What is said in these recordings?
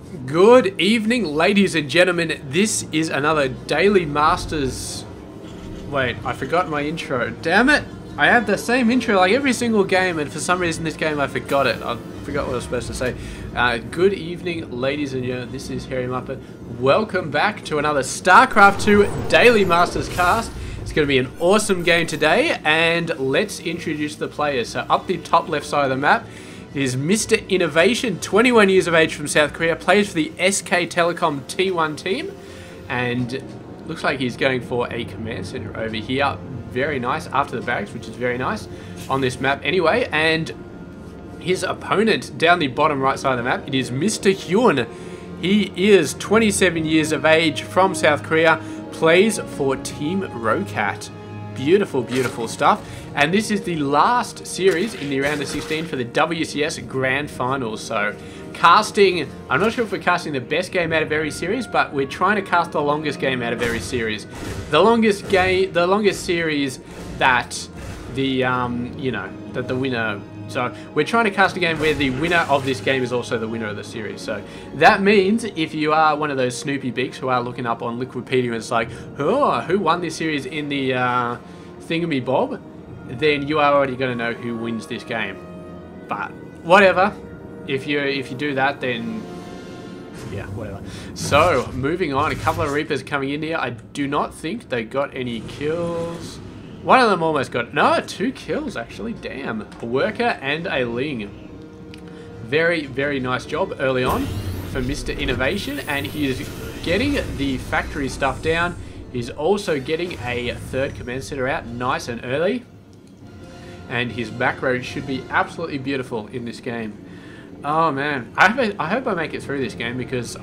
Good evening, ladies and gentlemen. This is another Daily Masters... Wait, I forgot my intro. Damn it! I have the same intro like every single game, and for some reason this game I forgot it. I forgot what I was supposed to say. Good evening, ladies and gentlemen. This is Harry Muppet. Welcome back to another Starcraft 2 Daily Masters cast. It's going to be an awesome game today, and let's introduce the players. So up the top left side of the map is Mr. INnoVation, 21 years of age from South Korea, plays for the SK Telecom T1 team, and looks like he's going for a command center over here. Very nice, after the barracks, which is very nice on this map anyway. And his opponent down the bottom right side of the map, it is Mr. HyuN. He is 27 years of age from South Korea, plays for Team Rocat. Beautiful, beautiful stuff. And this is the last series in the round of 16 for the WCS Grand Finals. So casting, I'm not sure if we're casting the best game out of every series, but we're trying to cast the longest game out of every series. The longest series that the that the winner. So we're trying to cast a game where the winner of this game is also the winner of the series. So that means if you are one of those Snoopy Beaks who are looking up on Liquipedia and it's like, oh, who won this series in the thingamy-bob, then you are already going to know who wins this game. But whatever, if you do that, then yeah, whatever. So moving on, a couple of Reapers coming in here. I do not think they got any kills. One of them almost got, no, 2 kills actually, damn. A worker and a Ling. Very, very nice job early on for Mr. INnoVation, and he is getting the factory stuff down. He's also getting a third command center out nice and early. And his macro should be absolutely beautiful in this game. Oh man, I hope I make it through this game, because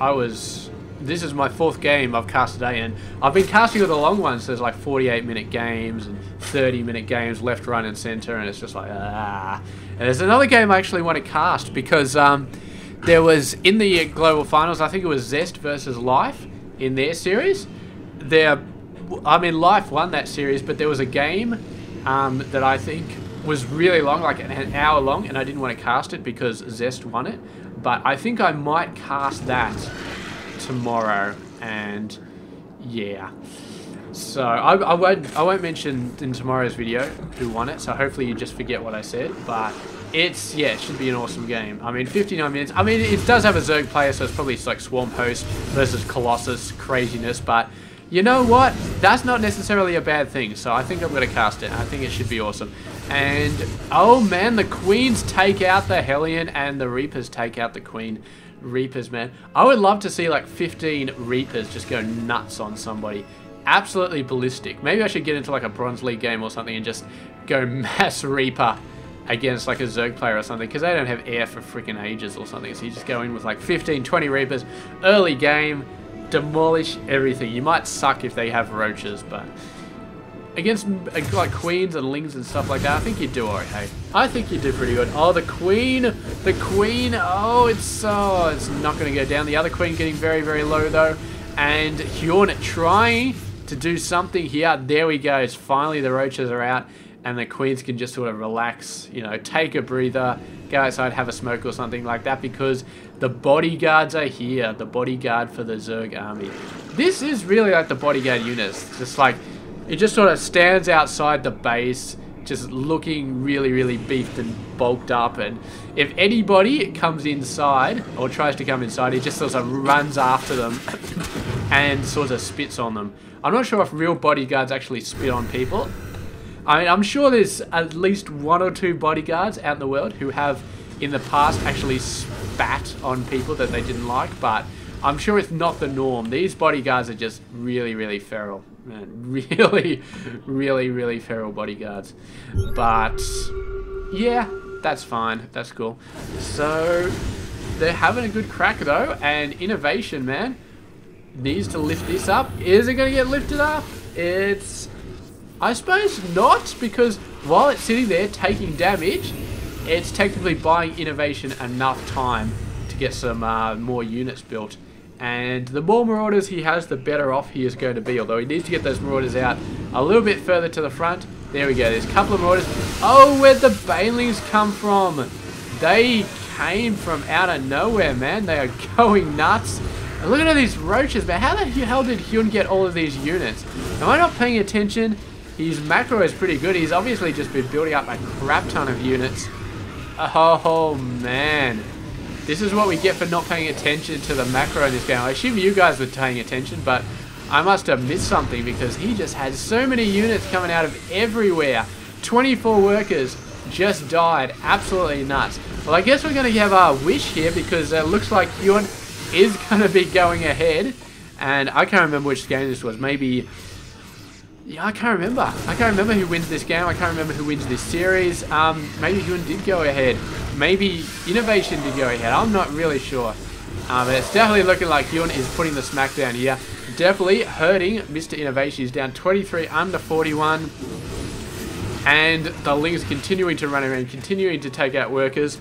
this is my 4th game I've cast today, and I've been casting all the long ones. So there's like 48-minute games and 30-minute games left, right, and center, and it's just like ah. And there's another game I actually want to cast, because there was in the global finals, I think it was Zest versus Life in their series. Life won that series, but there was a game that I think was really long, like an hour long, and I didn't want to cast it because Zest won it. But I think I might cast that tomorrow, and yeah. So I won't mention in tomorrow's video who won it, so hopefully you just forget what I said. But it should be an awesome game. I mean, 59 minutes. I mean, it does have a Zerg player, so it's probably like Swarm Host versus Colossus craziness, but you know what? That's not necessarily a bad thing, so I think I'm going to cast it. I think it should be awesome. And, oh man, the Queens take out the Hellion and the Reapers take out the Queen. Reapers, man. I would love to see like 15 Reapers just go nuts on somebody. Absolutely ballistic. Maybe I should get into like a Bronze League game or something and just go mass Reaper against like a Zerg player or something, because they don't have air for freaking ages or something. So you just go in with like 15, 20 Reapers, early game, demolish everything. You might suck if they have roaches, but against like Queens and Lings and stuff like that, I think you do alright. I think you do pretty good. Oh, the Queen, oh, it's not going to go down. The other Queen getting very, very low though, and HyuN trying to do something here. There we go. Finally the roaches are out, and the Queens can just sort of relax, you know, take a breather, go outside, have a smoke or something like that, because the bodyguards are here. The bodyguard for the Zerg army. This is really like the bodyguard units. Just like, it just sort of stands outside the base, just looking really, really beefed and bulked up. And if anybody comes inside, or tries to come inside, he just sort of runs after them and sort of spits on them. I'm not sure if real bodyguards actually spit on people. I mean, I'm sure there's at least 1 or 2 bodyguards out in the world who have, in the past, actually spat on people that they didn't like, but I'm sure it's not the norm. These bodyguards are just really, really feral. Man, really, really, really feral bodyguards. But yeah, that's fine. That's cool. So they're having a good crack though, and INnoVation, man, needs to lift this up. Is it going to get lifted up? I suppose not, because while it's sitting there taking damage, it's technically buying INnoVation enough time to get some more units built. And the more Marauders he has, the better off he is going to be. Although he needs to get those Marauders out a little bit further to the front. There we go. There's a couple of Marauders. Oh, where'd the Banelings come from? They came from out of nowhere, man. They are going nuts. And look at all these roaches, man. How the hell did HyuN get all of these units? Am I not paying attention? His macro is pretty good. He's obviously just been building up a crap ton of units. Oh, man. This is what we get for not paying attention to the macro in this game. I assume you guys were paying attention, but I must have missed something because he just had so many units coming out of everywhere. 24 workers just died. Absolutely nuts. Well, I guess we're going to have our wish here because it looks like HyuN is going to be going ahead. And I can't remember which game this was. Maybe... yeah, I can't remember. I can't remember who wins this game. I can't remember who wins this series. Maybe HyuN did go ahead. Maybe INnoVation did go ahead. I'm not really sure. But it's definitely looking like HyuN is putting the smack down here. Definitely hurting Mr. INnoVation. He's down 23 under 41. And the Lings continuing to run around, continuing to take out workers.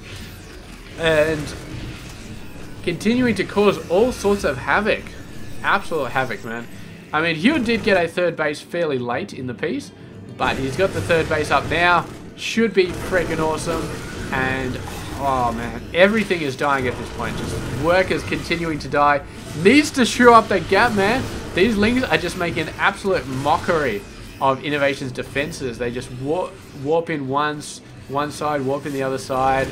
And continuing to cause all sorts of havoc. Absolute havoc, man. I mean, HyuN did get a third base fairly late in the piece, but he's got the third base up now. Should be freaking awesome. And, oh man, everything is dying at this point. Just workers continuing to die. Needs to shore up that gap, man. These Lings are just making an absolute mockery of INnoVation's defenses. They just warp in one side, warp in the other side.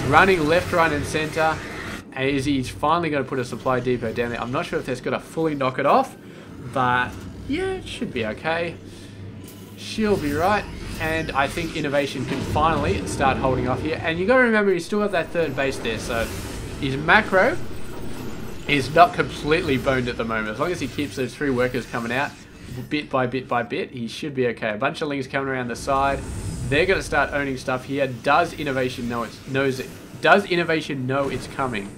Running left, right, and center. And he's finally going to put a supply depot down there. I'm not sure if that's going to fully knock it off. But, yeah, it should be okay. She'll be right. And I think INnoVation can finally start holding off here. And you got to remember, he's still got that third base there. So, his macro is not completely boned at the moment. As long as he keeps those 3 workers coming out, bit by bit by bit, he should be okay. A bunch of Lings coming around the side. They're going to start owning stuff here. Does INnoVation Does INnoVation know it's coming?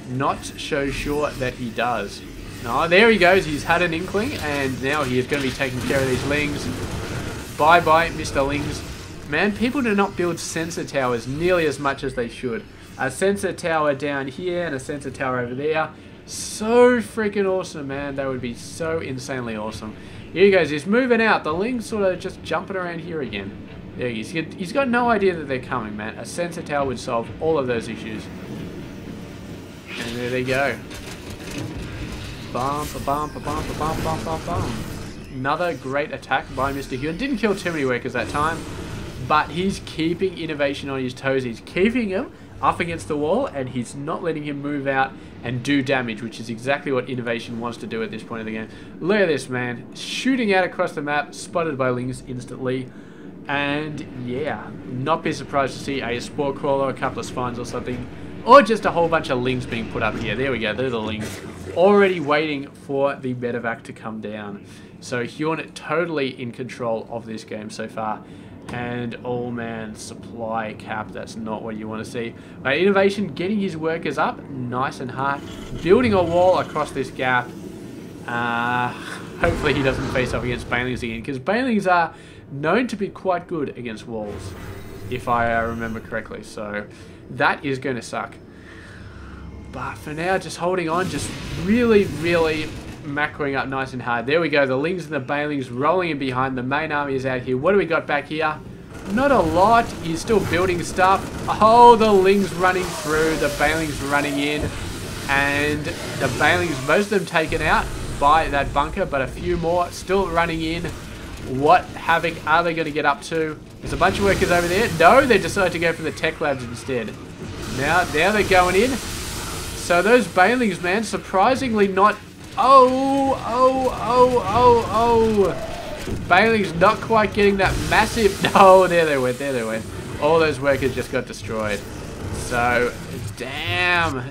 Not so sure that he does. No, there he goes. He's had an inkling, and now he is going to be taking care of these Lings. Bye-bye, Mr. Lings. Man, people do not build sensor towers nearly as much as they should. A sensor tower down here and a sensor tower over there. So freaking awesome, man. That would be so insanely awesome. Here he goes. He's moving out. The Lings sort of just jumping around here again. There he is. He's got no idea that they're coming, man. A sensor tower would solve all of those issues. And there they go. Bum, ba-bum, ba-bum, ba-bum, bum, bum, bum. Another great attack by Mr. HyuN. Didn't kill too many workers that time, but he's keeping INnoVation on his toes. He's keeping him up against the wall, and he's not letting him move out and do damage, which is exactly what INnoVation wants to do at this point of the game. Look at this, man. Shooting out across the map, spotted by Lings instantly. And yeah, not be surprised to see a Spore Crawler, a couple of Spines or something, or just a whole bunch of Lings being put up here. There we go, they're the Lings. Already waiting for the medevac to come down. So HyuN totally in control of this game so far. And oh man, supply cap, that's not what you want to see. But INnoVation getting his workers up nice and hard, building a wall across this gap. Hopefully he doesn't face off against Banelings again, because Banelings are known to be quite good against walls, if I remember correctly. So that is going to suck. But for now, just holding on, just really, really macroing up nice and hard. There we go, the Lings and the Banelings rolling in behind. The main army is out here. What do we got back here? Not a lot. He's still building stuff. Oh, the Lings running through, the Banelings running in. And the Banelings, most of them taken out by that bunker, but a few more still running in. What havoc are they going to get up to? There's a bunch of workers over there. No, they decided to go for the tech labs instead. Now they're going in. So those Banelings, man, surprisingly not... Oh. Banelings not quite getting that massive... No, there they went. All those workers just got destroyed. So, damn.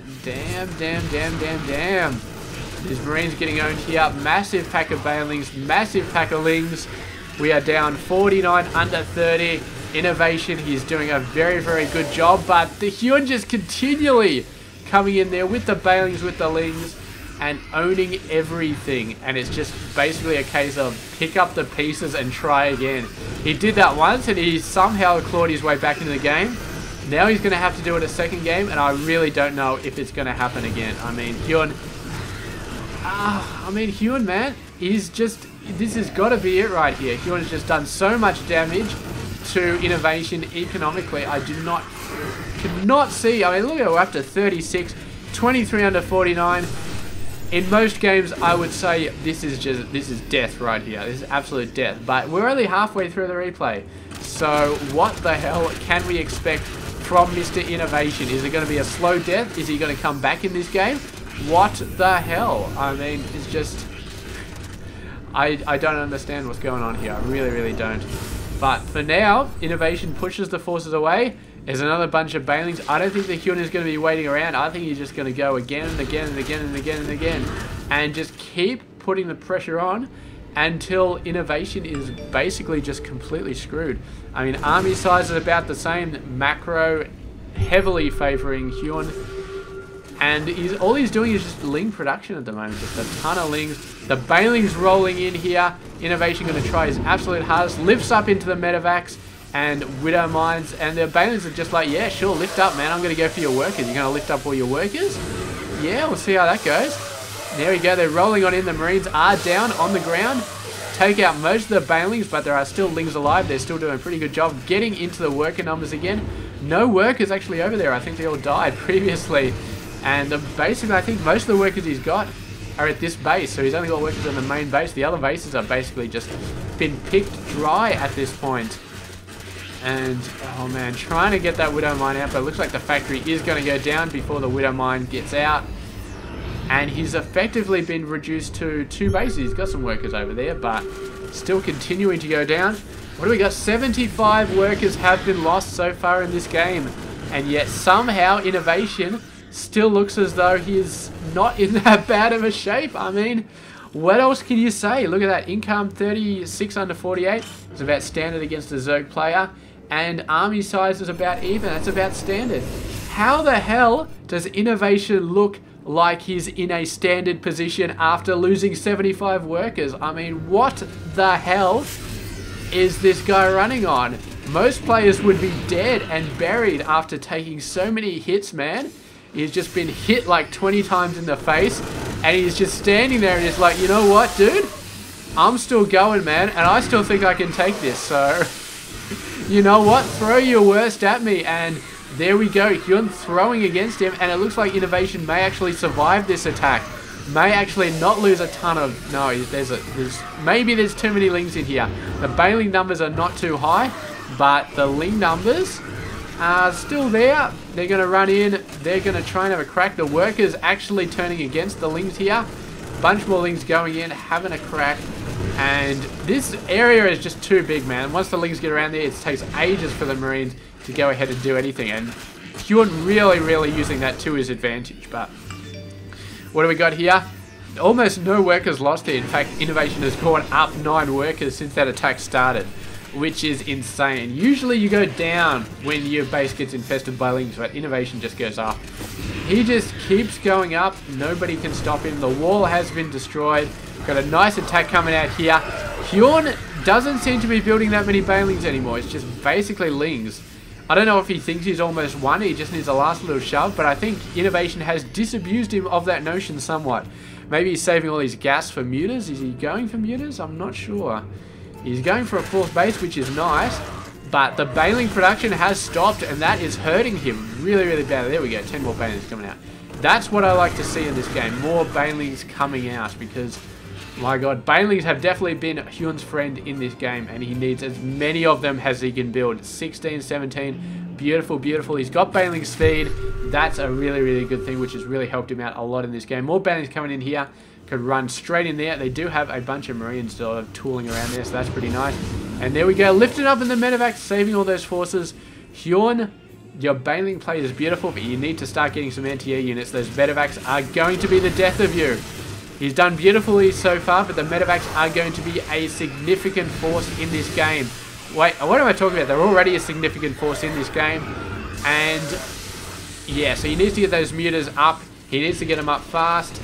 These Marines getting owned here. Massive pack of Banelings, massive pack of Lings. We are down 49 under 30. INnoVation, he's doing a very, very good job. But the HyuN just continually coming in there with the Banelings, with the Lings, and owning everything. And it's just basically a case of pick up the pieces and try again. He did that once, and he somehow clawed his way back into the game. Now he's going to have to do it a second game, and I really don't know if it's going to happen again. I mean, HyuN... HyuN, man, he's just... This has got to be it right here. HyuN's just done so much damage. to INnoVation economically. I cannot see. I mean, look at it, we're up to 36, 23 under 49. In most games, I would say this is death right here. This is absolute death. But we're only halfway through the replay. So what the hell can we expect from Mr. INnoVation? Is it going to be a slow death? Is he going to come back in this game? What the hell? I mean, it's just... I don't understand what's going on here. I really, really don't. But for now, INnoVation pushes the forces away. There's another bunch of Banelings. I don't think the HyuN is going to be waiting around. I think he's just going to go again and again and again and again and again. And just keep putting the pressure on until INnoVation is basically just completely screwed. I mean, army size is about the same. Macro heavily favoring HyuN. And all he's doing is just Ling production at the moment. Just a ton of Lings. The Banelings rolling in here. INnoVation going to try his absolute hardest. Lifts up into the Medivacs and Widow Mines. And the Banelings are just like, yeah, sure, lift up, man. I'm going to go for your workers. You're going to lift up all your workers? Yeah, we'll see how that goes. There we go. They're rolling on in. The Marines are down on the ground. Take out most of the Banelings, but there are still Lings alive. They're still doing a pretty good job getting into the worker numbers again. No workers actually over there. I think they all died previously. And basically, I think most of the workers he's got are at this base. So he's only got workers on the main base. The other bases are basically just been picked dry at this point. And, oh man, trying to get that Widow Mine out. But it looks like the factory is going to go down before the Widow Mine gets out. And he's effectively been reduced to 2 bases. He's got some workers over there, but still continuing to go down. What do we got? 75 workers have been lost so far in this game. And yet somehow INnoVation still looks as though he's not in that bad of a shape. I mean, what else can you say? Look at that. Income 36 under 48. It's about standard against the Zerg player. And army size is about even. That's about standard. How the hell does INnoVation look like he's in a standard position after losing 75 workers? I mean, what the hell is this guy running on? Most players would be dead and buried after taking so many hits, man. He's just been hit like 20 times in the face, and he's just standing there and he's like, you know what, dude? I'm still going, man, and I still think I can take this, so... you know what? Throw your worst at me, and there we go. HyuN throwing against him, and it looks like INnoVation may actually survive this attack. May actually not lose a ton of... No, maybe there's too many Lings in here. The Baneling numbers are not too high, but the Ling numbers are still there. They're going to run in. They're going to try and have a crack. The workers actually turning against the Lings here. Bunch more Lings going in, having a crack. And this area is just too big, man. Once the Lings get around there, it takes ages for the Marines to go ahead and do anything. And HyuN really using that to his advantage. But what do we got here? Almost no workers lost here. In fact, INnoVation has gone up 9 workers since that attack started, which is insane. Usually you go down when your base gets infested by Lings, but INnoVation just goes up. He just keeps going up. Nobody can stop him. The wall has been destroyed. Got a nice attack coming out here. HyuN doesn't seem to be building that many Banelings anymore. It's just basically Lings. I don't know if he thinks he's almost won. He just needs a last little shove, but I think INnoVation has disabused him of that notion somewhat. Maybe he's saving all his gas for mutas. Is he going for mutas? I'm not sure. He's going for a 4th base, which is nice, but the Baneling production has stopped, and that is hurting him really badly. There we go, 10 more Banelings coming out. That's what I like to see in this game, more Banelings coming out, because, my god, Banelings have definitely been HyuN's friend in this game, and he needs as many of them as he can build. 16, 17, beautiful. He's got Baneling speed. That's a really good thing, which has really helped him out a lot in this game. More Banelings coming in here. Could run straight in there. They do have a bunch of Marines still tooling around there, so that's pretty nice. And there we go, lifted up in the medevac, saving all those forces. HyuN, your Baneling play is beautiful, but you need to start getting some anti-air units. Those medevacs are going to be the death of you. He's done beautifully so far, but the medevacs are going to be a significant force in this game. Wait, what am I talking about? They're already a significant force in this game. And yeah, so he needs to get those mutas up. He needs to get them up fast.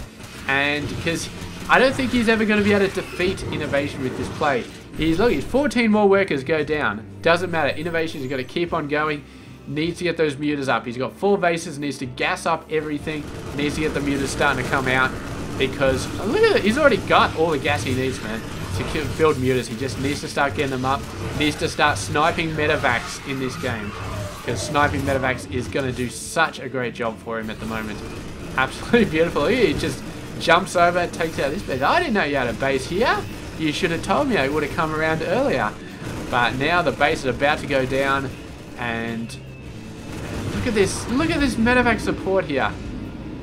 And because I don't think he's ever going to be able to defeat INnoVation with this play. Look, 14 more workers go down. Doesn't matter. INnoVation's got to keep on going. Needs to get those mutas up. He's got 4 bases. Needs to gas up everything. Needs to get the mutas starting to come out. Because, look at it. He's already got all the gas he needs, man. to build mutas. He just needs to start getting them up. Needs to start sniping medevacs in this game. Because sniping medevacs is going to do such a great job for him at the moment. Absolutely beautiful. He just jumps over, takes out this base. I didn't know you had a base here. You should have told me. I would have come around earlier. But now the base is about to go down. And look at this. Look at this medevac support here.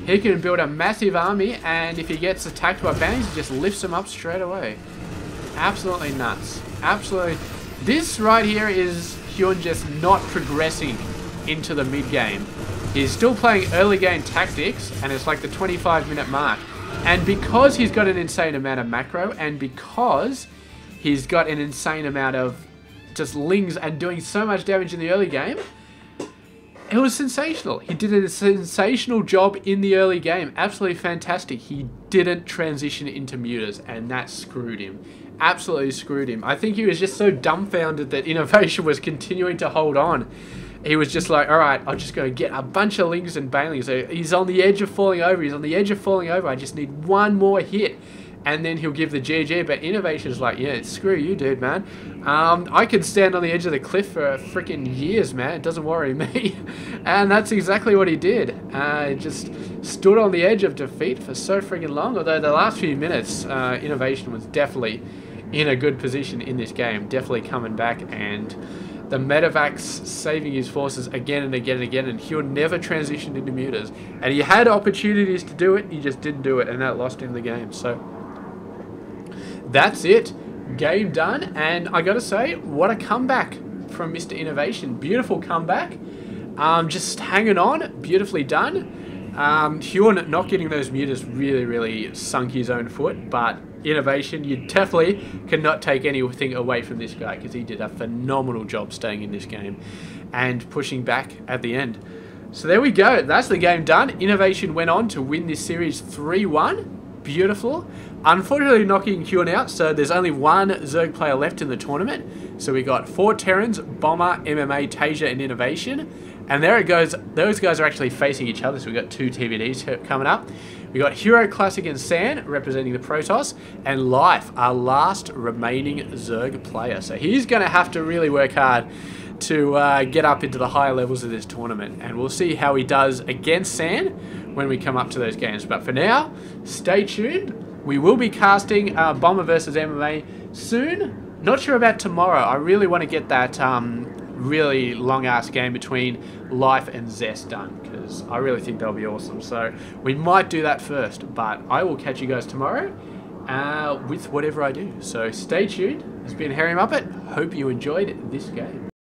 He can build a massive army, and if he gets attacked by bangs, he just lifts them up straight away. Absolutely nuts. Absolutely. This right here is HyuN just not progressing into the mid game. He's still playing early game tactics, and it's like the 25-minute mark. And because he's got an insane amount of macro, and because he's got an insane amount of just lings and doing so much damage in the early game, it was sensational. He did a sensational job in the early game. Absolutely fantastic. He didn't transition into mutas, and that screwed him. Absolutely screwed him. I think he was just so dumbfounded that INnoVation was continuing to hold on. He was just like, alright, I'm just going to get a bunch of lings and banelings. So he's on the edge of falling over. He's on the edge of falling over. I just need one more hit. And then he'll give the GG, but INnoVation's like, yeah, screw you, dude, man. I can stand on the edge of the cliff for freaking years, man. It doesn't worry me. And that's exactly what he did. Just stood on the edge of defeat for so freaking long. Although the last few minutes, INnoVation was definitely in a good position in this game. Definitely coming back, and the medevacs saving his forces again and again and again, and HyuN never transitioned into mutas. And he had opportunities to do it, he just didn't do it, and that lost him the game. So that's it. Game done. And I gotta say, what a comeback from Mr. INnoVation. Beautiful comeback. Just hanging on. Beautifully done. HyuN not getting those mutas really sunk his own foot. But INnoVation, you definitely cannot take anything away from this guy, because he did a phenomenal job staying in this game and pushing back at the end. So there we go. That's the game done. INnoVation went on to win this series 3-1. Beautiful. Unfortunately knocking HyuN out, so there's only one Zerg player left in the tournament. So we got 4 Terrans, Bomber, MMA, Tasia, and INnoVation. And there it goes. Those guys are actually facing each other, so we got 2 TvZs coming up. We got Hero Classic and San representing the Protoss, and Life, our last remaining Zerg player. So he's going to have to really work hard to get up into the higher levels of this tournament, and we'll see how he does against San when we come up to those games. But for now, stay tuned. We will be casting Bomber versus MMA soon. Not sure about tomorrow. I really want to get that really long-ass game between Life and Zest done, because I really think they'll be awesome. So we might do that first, but I will catch you guys tomorrow with whatever I do. So stay tuned. It's been Harry Muppet. Hope you enjoyed this game.